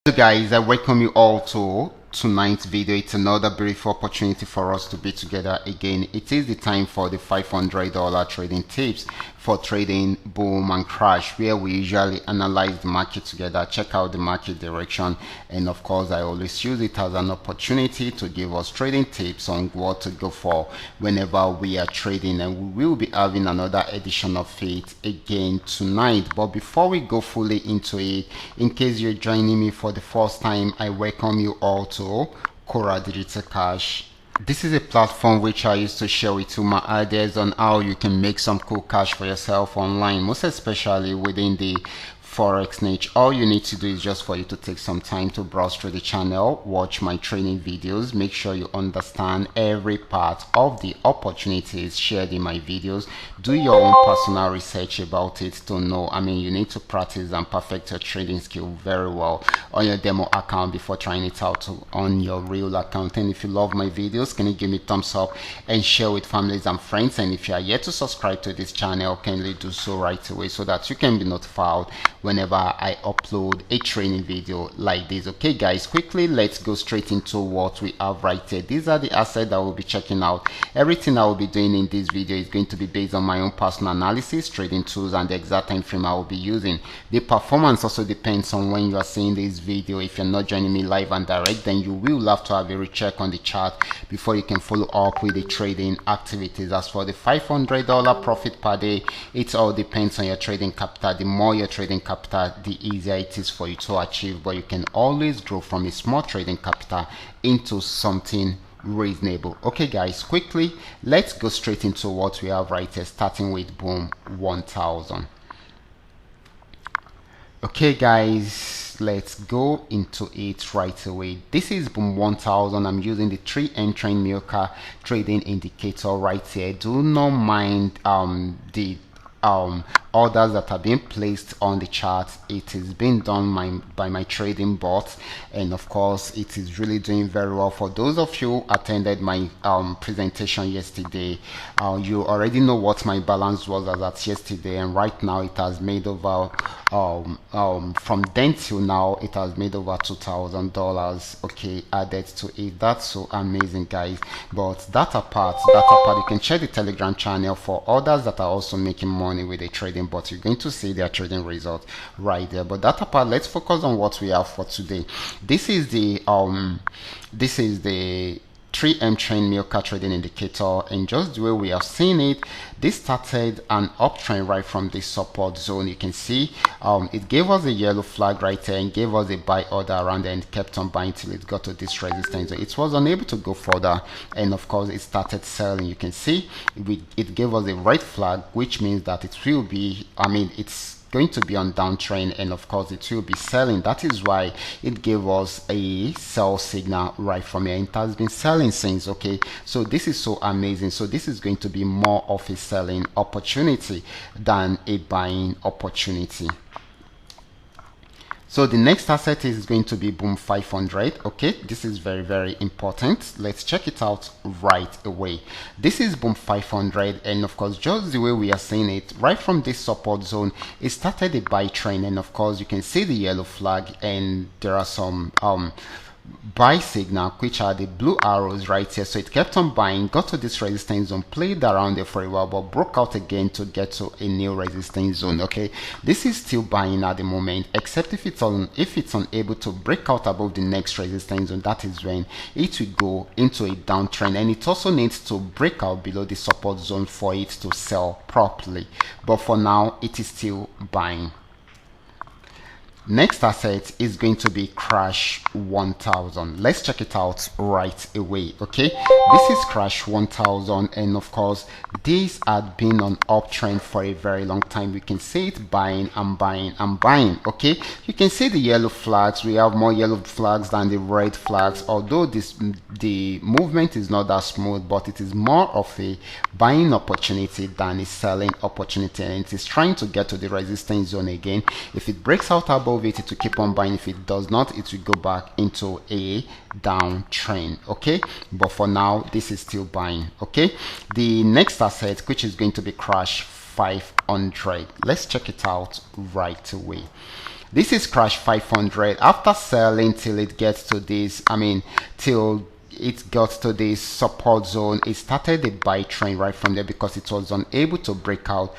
Hello guys, I welcome you all to tonight's video. It's another beautiful opportunity for us to be together again. It is the time for the $500 trading tips for trading boom and crash, where we usually analyze the market together, check out the market direction, and of course I always use it as an opportunity to give us trading tips on what to go for whenever we are trading. And we will be having another edition of it again tonight. But before we go fully into it, in case you're joining me for the first time, I welcome you all to Qora Digital Cash. This is a platform which I used to share with you my ideas on how you can make some cool cash for yourself online, most especially within the Forex niche. All you need to do is just for you to take some time to browse through the channel, watch my training videos, make sure you understand every part of the opportunities shared in my videos, do your own personal research about it to know. You need to practice and perfect your trading skill very well on your demo account before trying it out on your real account. And if you love my videos, can you give me a thumbs up and share with families and friends? And if you are yet to subscribe to this channel, kindly do so right away so that you can be notified whenever I upload a training video like this. Okay guys, quickly let's go straight into what we have right here. These are the assets that we'll be checking out. Everything I will be doing in this video is going to be based on my own personal analysis, trading tools, and the exact time frame I will be using. The performance also depends on when you are seeing this video. If you're not joining me live and direct, then you will have to have a recheck on the chart before you can follow up with the trading activities. As for the $500 profit per day, it all depends on your trading capital. The more your trading capital, the easier it is for you to achieve, but you can always grow from a small trading capital into something reasonable. Okay guys, quickly let's go straight into what we have right here, starting with boom 1000. Okay guys, let's go into it right away. This is boom 1000. I'm using the 3M train Milka trading indicator right here. Do not mind the orders that are being placed on the chart. It is being done by my trading bot, and of course it is really doing very well. For those of you who attended my presentation yesterday, you already know what my balance was as at yesterday, and right now it has made over from then till now it has made over $2,000, okay, added to it. That's so amazing guys. But that apart, you can check the Telegram channel for others that are also making money with a trading bot. You're going to see their trading results right there. But that apart, let's focus on what we have for today. This is the 3M train Milka trading indicator, and just the way we have seen it, this started an uptrend right from this support zone. You can see it gave us a yellow flag right there and gave us a buy order around there and kept on buying till it got to this resistance. So it was unable to go further, and of course it started selling. You can see it gave us a red flag, which means that it will be, it's going to be on downtrend, and of course it will be selling. That is why it gave us a sell signal right from here. It has been selling since. Okay, so this is so amazing. So this is going to be more of a selling opportunity than a buying opportunity. So the next asset is going to be boom 500. Okay, this is very important. Let's check it out right away. This is boom 500, and of course just the way we are seeing it, right from this support zone it started a buy trend, and of course you can see the yellow flag, and there are some buy signal, which are the blue arrows right here. So it kept on buying, got to this resistance zone, played around there for a while, but broke out again to get to a new resistance zone. Okay, this is still buying at the moment, except if it's unable to break out above the next resistance zone. That is when it will go into a downtrend, and it also needs to break out below the support zone for it to sell properly. But for now it is still buying. Next asset is going to be crash 1000. Let's check it out right away. Okay, this is crash 1000, and of course this had been on uptrend for a very long time. We can see it buying and buying and buying. Okay, you can see the yellow flags. We have more yellow flags than the red flags, although the movement is not that smooth, but it is more of a buying opportunity than a selling opportunity, and it is trying to get to the resistance zone again. If it breaks out above it will keep on buying. If it does not, it will go back into a downtrend. Okay, but for now this is still buying. Okay, the next asset, which is going to be crash 500, let's check it out right away. This is crash 500 after selling till it gets to this, till it got to this support zone. It started a buy trend right from there because it was unable to break out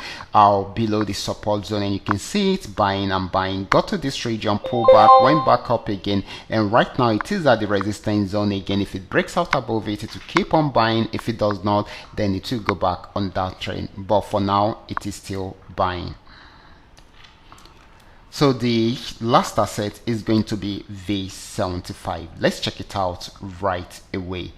below the support zone, and you can see it buying and buying, got to this region, pull back, went back up again, and right now it is at the resistance zone again. If it breaks out above it, it will keep on buying. If it does not, then it will go back on that trend, but for now it is still buying. So the last asset is going to be V75. Let's check it out right away.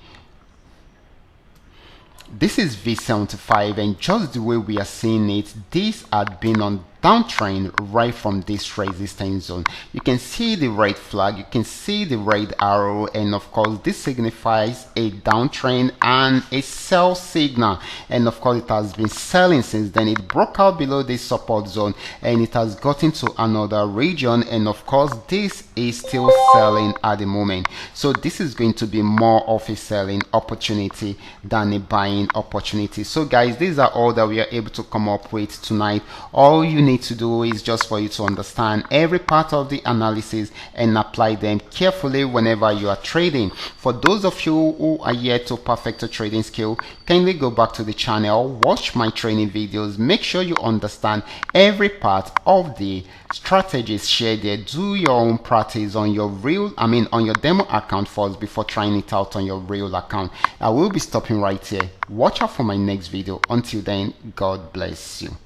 This is V75, and just the way we are seeing it, this had been on downtrend right from this resistance zone. You can see the red flag, you can see the red arrow, and of course this signifies a downtrend and a sell signal, and of course it has been selling since then. It broke out below this support zone and it has gotten to another region, and of course this is still selling at the moment. So this is going to be more of a selling opportunity than a buying opportunity. So guys, these are all that we are able to come up with tonight. All you need to do is just for you to understand every part of the analysis and apply them carefully whenever you are trading. For those of you who are yet to perfect a trading skill, kindly go back to the channel, watch my training videos, make sure you understand every part of the strategies shared there. Do your own practice on your real, on your demo account first before trying it out on your real account. I will be stopping right here. Watch out for my next video. Until then, God bless you.